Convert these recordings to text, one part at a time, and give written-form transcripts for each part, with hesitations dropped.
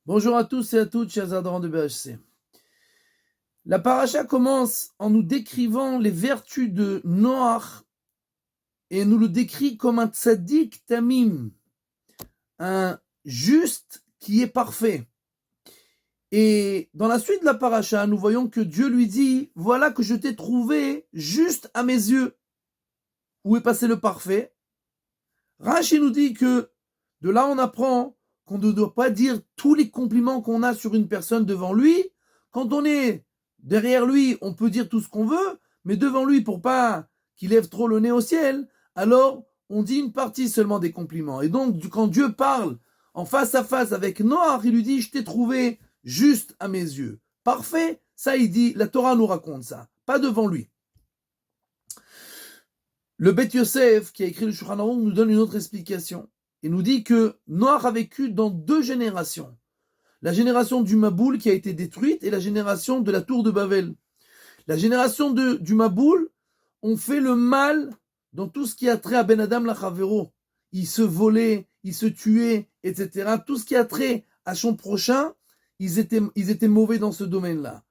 Bonjour à tous et à toutes, chers adhérents de BHC. La paracha commence en nous décrivant les vertus de Noach et nous le décrit comme un tzaddik tamim, un juste qui est parfait. Et dans la suite de la paracha, nous voyons que Dieu lui dit « Voilà que je t'ai trouvé juste à mes yeux. » Où est passé le parfait? Rashi nous dit que de là on apprend qu'on ne doit pas dire tous les compliments qu'on a sur une personne devant lui. Quand on est derrière lui, on peut dire tout ce qu'on veut, mais devant lui, pour pas qu'il lève trop le nez au ciel, alors on dit une partie seulement des compliments. Et donc, quand Dieu parle en face à face avec Noach, il lui dit « Je t'ai trouvé juste à mes yeux. » Parfait, ça il dit, la Torah nous raconte ça, pas devant lui. Le Beth Yosef, qui a écrit le Shulchan Aruch, nous donne une autre explication. Il nous dit que Noach a vécu dans deux générations. La génération du Maboul qui a été détruite et la génération de la tour de Babel. La génération du Maboul ont fait le mal dans tout ce qui a trait à Ben Adam Lachavero. Ils se volaient, ils se tuaient, etc. Tout ce qui a trait à son prochain, ils étaient mauvais dans ce domaine-là.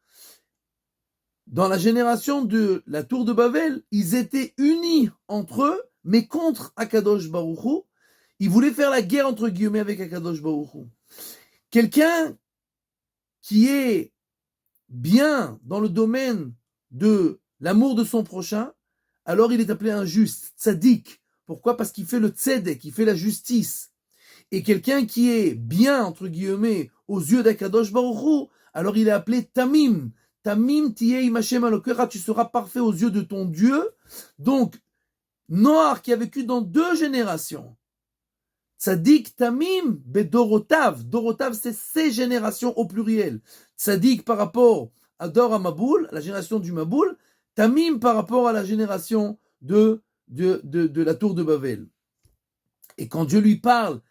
Dans la génération de la tour de Babel, ils étaient unis entre eux, mais contre Akadosh Baruch Hu. Ils voulaient faire la guerre entre guillemets avec Akadosh Baruch Hu. Quelqu'un qui est bien dans le domaine de l'amour de son prochain, alors il est appelé un juste, tzaddik. Pourquoi? Parce qu'il fait le tzedek, il fait la justice. Et quelqu'un qui est bien, entre guillemets, aux yeux d'Akadosh Baruch Hu, alors il est appelé tamim. Tamim tiyei Hashem alokera, tu seras parfait aux yeux de ton Dieu. Donc, Noach qui a vécu dans deux générations, Tzadik Tamim bedorotav. Dorotav, c'est ces générations au pluriel. Tzadik par rapport à Dor Maboul, la génération du Maboul. Tamim par rapport à la génération de la tour de Babel. Et quand Dieu lui parle,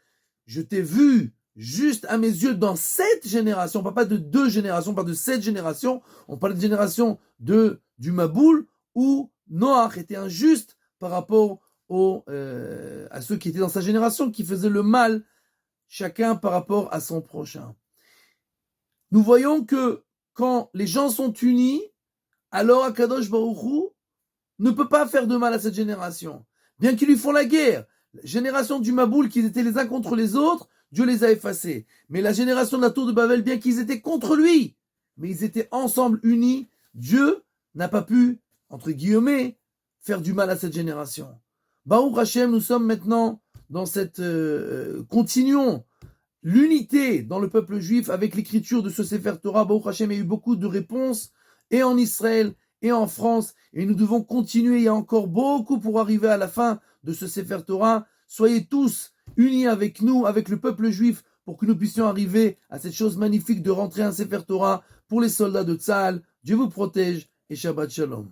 je t'ai vu juste à mes yeux dans cette génération, on ne parle pas de deux générations, on parle de cette génération, on parle de génération du Maboul, où Noach était injuste par rapport à ceux qui étaient dans sa génération, qui faisaient le mal, chacun par rapport à son prochain. Nous voyons que quand les gens sont unis, alors Akadosh Baruch Hu ne peut pas faire de mal à cette génération. Bien qu'ils lui font la guerre, la génération du Maboul, qui étaient les uns contre les autres, Dieu les a effacés. Mais la génération de la tour de Babel, bien qu'ils étaient contre lui, mais ils étaient ensemble unis, Dieu n'a pas pu, entre guillemets, faire du mal à cette génération. Baruch Hashem, nous sommes maintenant dans cette continuons l'unité dans le peuple juif avec l'écriture de ce Sefer Torah. Baruch Hashem, il y a eu beaucoup de réponses et en Israël et en France, et nous devons continuer. Il y a encore beaucoup pour arriver à la fin de ce Sefer Torah. Soyez tous unis avec nous, avec le peuple juif, pour que nous puissions arriver à cette chose magnifique de rentrer un Sefer Torah pour les soldats de Tzahal. Dieu vous protège et Shabbat Shalom.